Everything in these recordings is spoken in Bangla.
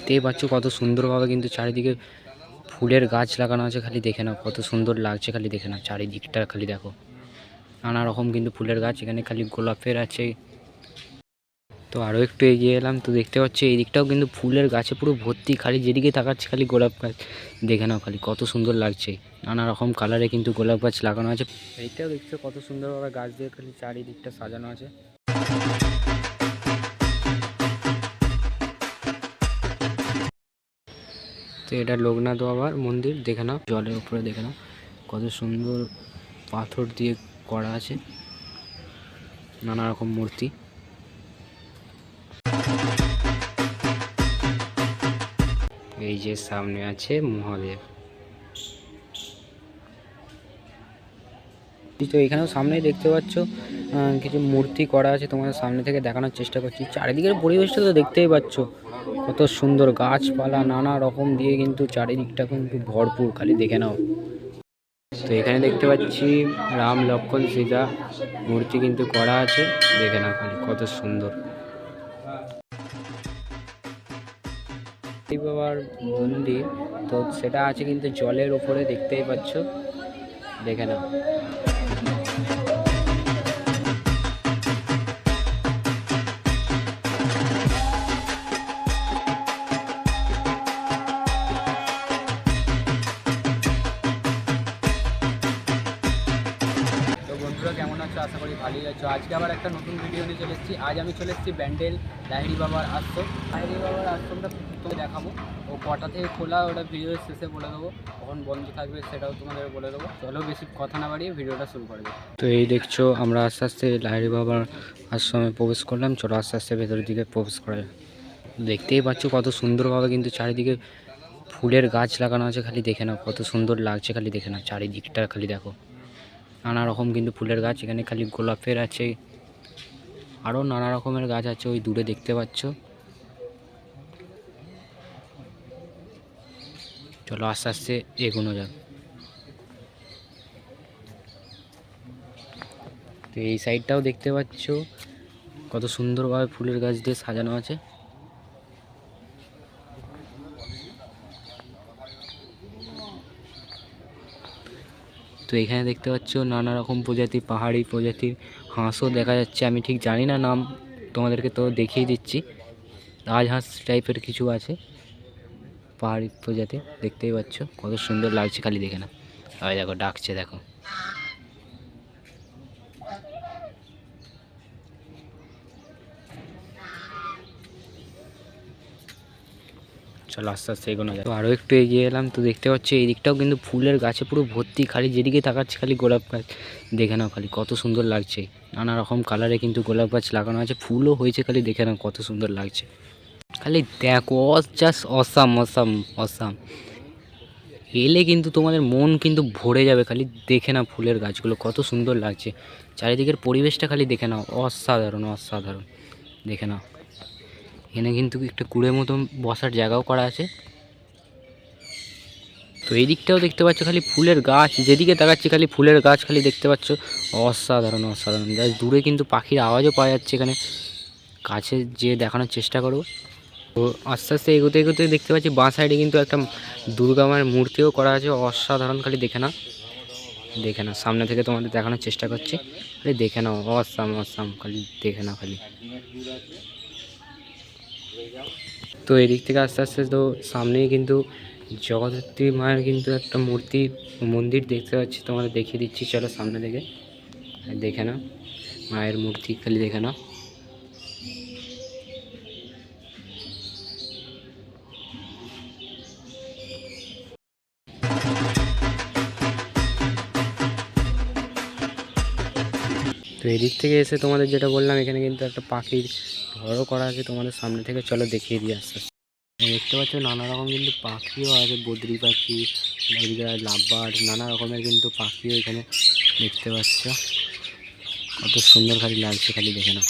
দেখতেই পাচ্ছ কত সুন্দরভাবে কিন্তু চারিদিকে ফুলের গাছ লাগানো আছে। খালি দেখে নাও কত সুন্দর লাগছে, খালি দেখে নাও চারিদিকটা খালি দেখো। নানা রকম কিন্তু ফুলের গাছ, এখানে খালি গোলাপের আছে। তো আরও একটু এগিয়ে এলাম, তো দেখতে পাচ্ছি এই দিকটাও কিন্তু ফুলের গাছে পুরো ভর্তি, খালি যেদিকে তাকাচ্ছে খালি গোলাপ গাছ। দেখে নাও খালি কত সুন্দর লাগছে, নানা রকম কালারে কিন্তু গোলাপ গাছ লাগানো আছে। এইটাও দেখছো কত সুন্দরভাবে গাছ দিয়ে খালি চারিদিকটা সাজানো আছে। তো এটা লোকনাথ বাবার মন্দির, দেখে নাও জলের উপরে দেখে নাও কত সুন্দর পাথর দিয়ে করা আছে নানা রকম মূর্তি। এই যে সামনে আছে মহাদেব। তো এখানেও সামনেই দেখতে পাচ্ছ কিছু মূর্তি করা আছে, তোমাদের সামনে থেকে দেখানোর চেষ্টা করছি। চারিদিকের পরিবেশটা তো দেখতেই পাচ্ছ কত সুন্দর, গাছপালা নানা রকম দিয়ে কিন্তু চারিদিকটা কিন্তু ভরপুর, খালি দেখে নাও। তো এখানে দেখতে পাচ্ছি রাম লক্ষ্মণ সীতা মূর্তি কিন্তু করা আছে, দেখে নাও খালি কত সুন্দর। বাবার মন্দির, তো সেটা আছে কিন্তু জলের উপরে, দেখতেই পাচ্ছ দেখে নাও। বন্ধুরা কেমন আছো? আশা করি ভালোই আছো। আজকে আবার একটা নতুন ভিডিও নিয়ে চলে এসেছি। আজ আমি চলে এসেছি ব্যান্ডেল লাহিড়ী বাবার আশ্রম। লাহিড়ী বাবার আশ্রমটা তোমাকে দেখাবো, ও কটা থেকে খোলা ওটা ভিডিওর শেষে বলে দেবো, কখন বন্ধ থাকবে সেটাও তোমাদের বলে দেবো। চলো বেশি কথা না বাড়িয়ে ভিডিওটা শুরু করে দেবো। তো এই দেখছো আমরা আস্তে আস্তে লাহিড়ী বাবার আশ্রমে প্রবেশ করলাম। চলো আস্তে আস্তে ভেতরের দিকে প্রবেশ করা যায়। দেখতেই পাচ্ছ কত সুন্দরভাবে কিন্তু চারিদিকে ফুলের গাছ লাগানো আছে, খালি দেখে নাও কত সুন্দর লাগছে, খালি দেখে নাও চারিদিকটা খালি দেখো। নানা রকম কিন্তু ফুলের গাছ, এখানে খালি গোলাপের আছে, আরও নানা রকমের গাছ আছে ওই দূরে দেখতে পাচ্ছ। চলো আস্তে আস্তে এগোনো যাক। তো এই সাইডটাও দেখতে পাচ্ছ কত সুন্দরভাবে ফুলের গাছ দিয়ে সাজানো আছে। তো এখানে দেখতে পাচ্ছ নানা রকম প্রজাতি, পাহাড়ি প্রজাতির হাঁসও দেখা যাচ্ছে। আমি ঠিক জানি না নাম, তোমাদেরকে তো দেখিয়ে দিচ্ছি। রাজহাঁস টাইপের কিছু আছে, পাহাড়ি প্রজাতি, দেখতেই পাচ্ছ কত সুন্দর লাগছে, খালি দেখে না। আর দেখো ডাকছে দেখো। চলো আস্তে আস্তে এগোনো যায়। তো আরও একটু এগিয়ে এলাম, তো দেখতে পাচ্ছি এই দিকটাও কিন্তু ফুলের গাছে পুরো ভর্তি, খালি যেদিকে তাকাচ্ছে খালি গোলাপ গাছ। দেখে নাও খালি কত সুন্দর লাগছে, নানা রকম কালারে কিন্তু গোলাপ গাছ লাগানো আছে, ফুলও হয়েছে, খালি দেখে নাও কত সুন্দর লাগছে। খালি দেখো জাস্ট অসাম অসাম অসাম। এলে কিন্তু তোমাদের মন কিন্তু ভরে যাবে, খালি দেখে নাও ফুলের গাছগুলো কত সুন্দর লাগছে, চারিদিকের পরিবেশটা খালি দেখে নাও, অসাধারণ অসাধারণ। দেখে নাও এখানে কিন্তু একটা কুড়ের মতন বসার জায়গাও করা আছে। তো এই দিকটাও দেখতে পাচ্ছ খালি ফুলের গাছ, যেদিকে তাকাচ্ছি খালি ফুলের গাছ, খালি দেখতে পাচ্ছ অসাধারণ অসাধারণ। জাস্ট দূরে কিন্তু পাখির আওয়াজও পাওয়া যাচ্ছে, এখানে কাছে যে দেখানোর চেষ্টা করব। তো আস্তে আস্তে এগোতে এগোতে দেখতে পাচ্ছি বাঁ সাইডে কিন্তু একটা দুর্গা মায়ের মূর্তিও করা আছে, অসাধারণ। খালি দেখে না, দেখে না, সামনে থেকে তোমাদের দেখানোর চেষ্টা করছি, খালি দেখে নাও অসাম অসাম, খালি দেখে না খালি। তো এদিক থেকে আস্তে আস্তে তো সামনেই কিন্তু জগদ্ধাত্রী মায়ের কিন্তু একটা মূর্তি মন্দির দেখতে পাচ্ছি, তোমাদের দেখিয়ে দিচ্ছি। চলো সামনে থেকে দেখে নাও মায়ের মূর্তি, খালি দেখে নাও। তো এদিক থেকে এসে তোমাদের যেটা বললাম, এখানে কিন্তু একটা পাখির ঘরও করা আছে, তোমাদের সামনে থেকে চলো দেখিয়ে দিয়ে আস্তে আস্তে। দেখতে পাচ্ছ নানা রকম কিন্তু পাখিও আছে, বদ্রি পাখি, লাভবার্ড, নানা রকমের কিন্তু পাখিও এখানে দেখতে পাচ্ছ, কত সুন্দর খালি লাগছে, খালি দেখে নাও।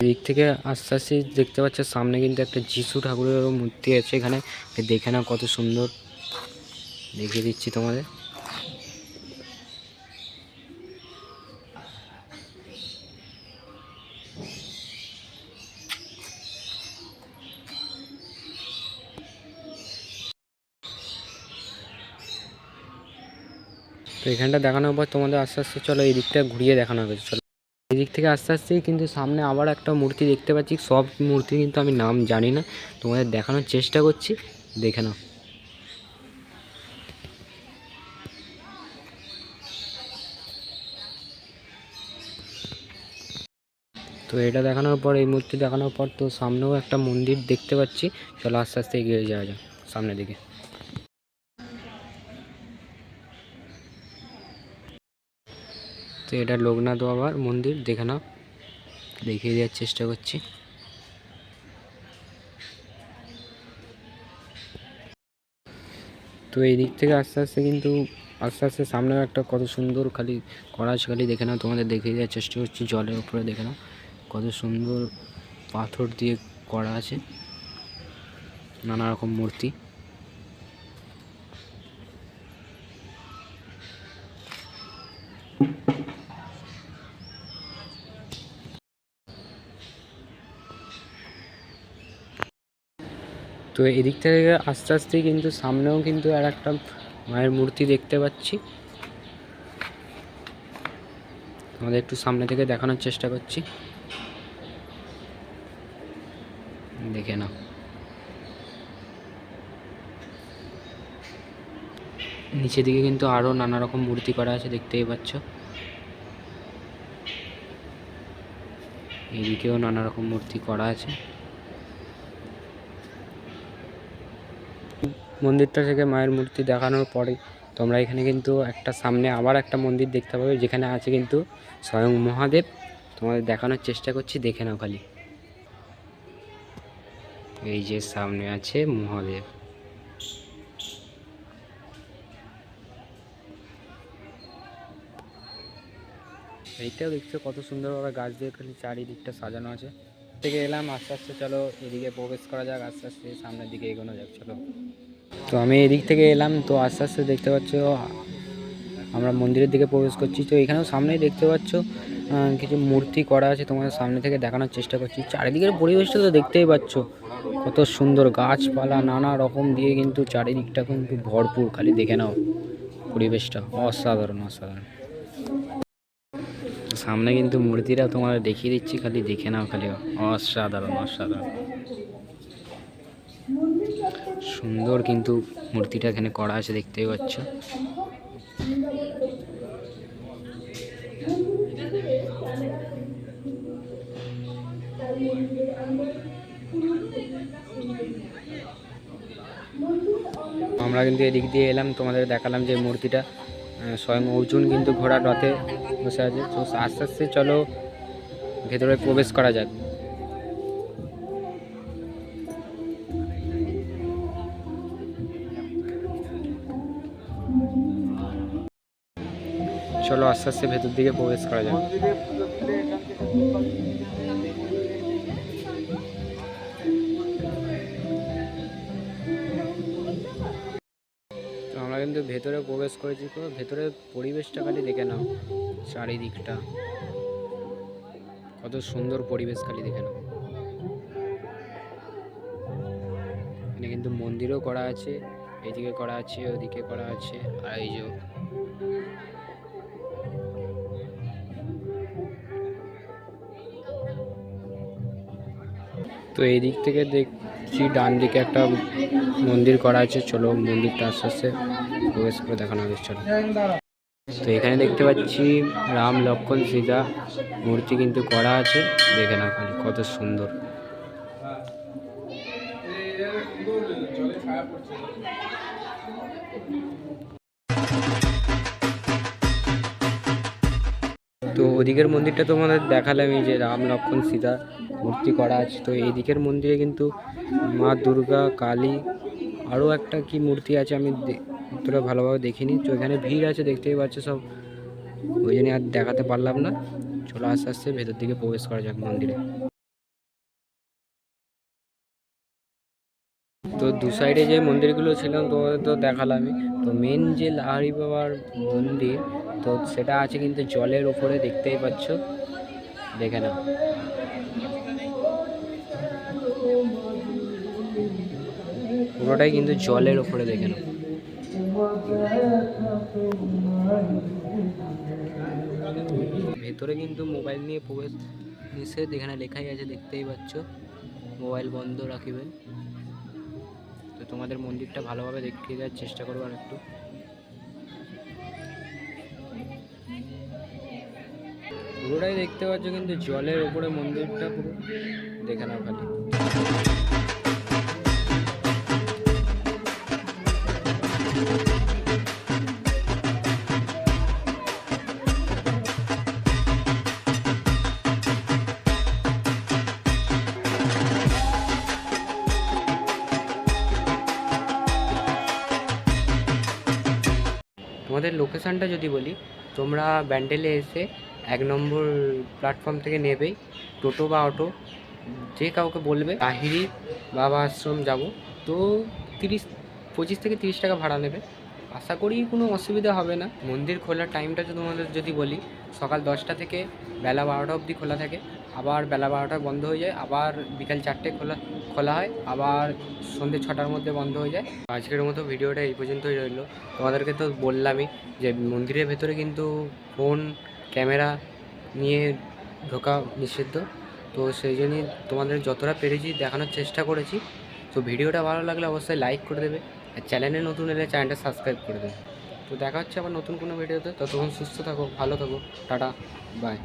দিক থেকে আস্তে আস্তে দেখতে পাচ্ছ সামনে কিন্তু একটা যিশু ঠাকুরেরও মূর্তি আছে, এখানে দেখে নাও কত সুন্দর, দেখিয়ে দিচ্ছি তোমাদের। তো এখানটা দেখানোর পর তোমাদের আস্তে আস্তে চলো এই দিকটা ঘুরিয়ে দেখানো হবে। চলো এই দিক থেকে আস্তে আস্তেই কিন্তু সামনে আবার একটা মূর্তি দেখতে পাচ্ছি। সব মূর্তি কিন্তু আমি নাম জানি না, তোমাদের দেখানোর চেষ্টা করছি, দেখে নাও। তো এটা দেখানোর পর, এই মূর্তি দেখানোর পর তো সামনেও একটা মন্দির দেখতে পাচ্ছি। চলো আস্তে আস্তে এগিয়ে যাওয়া যাক সামনের দিকে। তো এটা লোকনাথ বাবার মন্দির, দেখে নাও, দেখিয়ে দেওয়ার চেষ্টা করছি। তো এই দিক থেকে আস্তে আস্তে কিন্তু আস্তে আস্তে সামনেও একটা কত সুন্দর খালি করা আছে, খালি দেখে নাও, তোমাদের দেখিয়ে দেওয়ার চেষ্টা করছি। জলের উপরে দেখে নাও কত সুন্দর পাথর দিয়ে করা আছে নানা রকম মূর্তি। তো এদিক থেকে আস্তে আস্তে কিন্তু সামনেও কিন্তু আর একটা মায়ের মূর্তি দেখতে পাচ্ছি। আমাদের একটু সামনে থেকে দেখানোর চেষ্টা করছি, দেখে নাও। নিচের দিকে কিন্তু আরও নানা রকম মূর্তি করা আছে, দেখতেই পাচ্ছ। এইদিকেও নানা রকম মূর্তি করা আছে। মন্দিরটা থেকে মায়ের মূর্তি দেখানোর পরে তোমরা এখানে কিন্তু একটা সামনে আবার একটা মন্দির দেখতে পাবে, যেখানে আছে কিন্তু স্বয়ং মহাদেব। তোমাদের দেখানোর চেষ্টা করছি, দেখে নাও খালি। এই যে সামনে আছে মহাদেব। এইটাও দেখছো কত সুন্দরভাবে গাছ দিয়ে খালি চারিদিকটা সাজানো আছে। থেকে এলাম আস্তে আস্তে, চলো এদিকে প্রবেশ করা যাক, আস্তে আস্তে সামনের দিকে এগোনো যাক। চলো, তো আমি এদিক থেকে এলাম, তো আস্তে আস্তে দেখতে পাচ্ছ আমরা মন্দিরের দিকে প্রবেশ করছি। তো এখানেও সামনেই দেখতে পাচ্ছ কিছু মূর্তি করা আছে, তোমাদের সামনে থেকে দেখানোর চেষ্টা করছি। চারিদিকের পরিবেশটা তো দেখতেই পাচ্ছ কত সুন্দর, গাছপালা নানা রকম দিয়ে কিন্তু চারিদিকটা কিন্তু ভরপুর, খালি দেখে নাও পরিবেশটা অসাধারণ অসাধারণ। সামনে কিন্তু মূর্তিটা তোমাদের দেখিয়ে দিচ্ছি, খালি দেখে নাও, খালি অসাধারণ অসাধারণ সুন্দর কিন্তু মূর্তিটা এখানে করা আছে, দেখতেই পাচ্ছ। আমরা কিন্তু এদিক দিয়ে এলাম, তোমাদের দেখালাম যে মূর্তিটা স্বয়ং অর্জুন কিন্তু ঘোড়ার রথে বসে আছে। তো আস্তে আস্তে চলো ভেতরে প্রবেশ করা যাক। চলো আস্তে আস্তে ভেতর দিকে প্রবেশ করা যাক। তো আমরা কিন্তু ভেতরে প্রবেশ করেছি, তো ভেতরের পরিবেশটা খালি দেখে নাও, চারিদিকটা কত সুন্দর পরিবেশ, খালি দেখে নাও। এখানে কিন্তু মন্দিরও করা আছে, এইদিকে করা আছে, ওদিকে করা আছে, আর এই যে তো এই দিক থেকে দেখছি ডান দিকে একটা মন্দির করা আছে। চলো মন্দিরটা আস্তে আস্তে প্রবেশ করে দেখানো হবে। চলো, তো এখানে দেখতে পাচ্ছি রাম লক্ষ্মণ সীতা মূর্তি কিন্তু করা আছে, দেখে নাও খালি কত সুন্দর। তো ওদিকের মন্দিরটা তোমাদের দেখালাম, এই যে রাম লক্ষ্মণ সীতা মূর্তি করা আছে। তো এই দিকের মন্দিরে কিন্তু মা দুর্গা, কালী, আরও একটা কি মূর্তি আছে, আমি অতটা ভালোভাবে দেখিনি। তো এখানে ভিড় আছে, দেখতেই পাচ্ছ সব, ওই জন্য আর দেখাতে পারলাম না। চলো আস্তে আস্তে ভেতর দিকে প্রবেশ করা যাক মন্দিরে। তো দু সাইডে যে মন্দিরগুলো ছিল তোমাদের তো দেখালামই। তো মেন যে লাহারি বাবার মন্দির, তো সেটা আছে কিন্তু জলের উপরে, দেখতেই পাচ্ছ, দেখে নাও। পুরোটাই কিন্তু জলের উপরে, দেখে নাও। ভেতরে কিন্তু মোবাইল নিয়ে প্রবেশ নিষেধ, এখানে লেখাই আছে, দেখতেই পাচ্ছ, মোবাইল বন্ধ রাখিবেন। তো তোমাদের মন্দিরটা ভালোভাবে দেখিয়ে দেওয়ার চেষ্টা করবো আর একটু। পুরোটাই দেখতে পাচ্ছ কিন্তু জলের ওপরে মন্দিরটা পুরো, দেখে নাও খালি। তোমাদের লোকেশানটা যদি বলি, তোমরা ব্যান্ডেলে এসে 1 নম্বর প্ল্যাটফর্ম থেকে নেবেই টোটো বা অটো, যে কাউকে বলবে লাহিড়ী বাবা আশ্রম যাব, তো 25 থেকে 30 টাকা ভাড়া নেবে। আশা করি কোনো অসুবিধা হবে না। মন্দির খোলার টাইমটা তোমাদের যদি বলি, সকাল 10টা থেকে বেলা 12টা অবধি খোলা থাকে, আবার বেলা 12টায় বন্ধ হয়ে যায়, আবার বিকাল 4টে খোলা হয়, আবার সন্ধ্যে 6টার মধ্যে বন্ধ হয়ে যায়। আজকের মতো ভিডিওটা এই পর্যন্তই রইল। তোমাদেরকে তো বললামই যে মন্দিরের ভেতরে কিন্তু ফোন ক্যামেরা নিয়ে ঢোকা নিষিদ্ধ, তো সেই জন্যই তোমাদের যতটা পেরেছি দেখানোর চেষ্টা করেছি। তো ভিডিওটা ভালো লাগলে অবশ্যই লাইক করে দেবে, আর চ্যানেলে নতুন এলে চ্যানেলটা সাবস্ক্রাইব করে দেবে। তো দেখা হচ্ছে আবার নতুন কোনো ভিডিওতে, ততক্ষণ সুস্থ থাকো, ভালো থাকো, টাটা, বাই।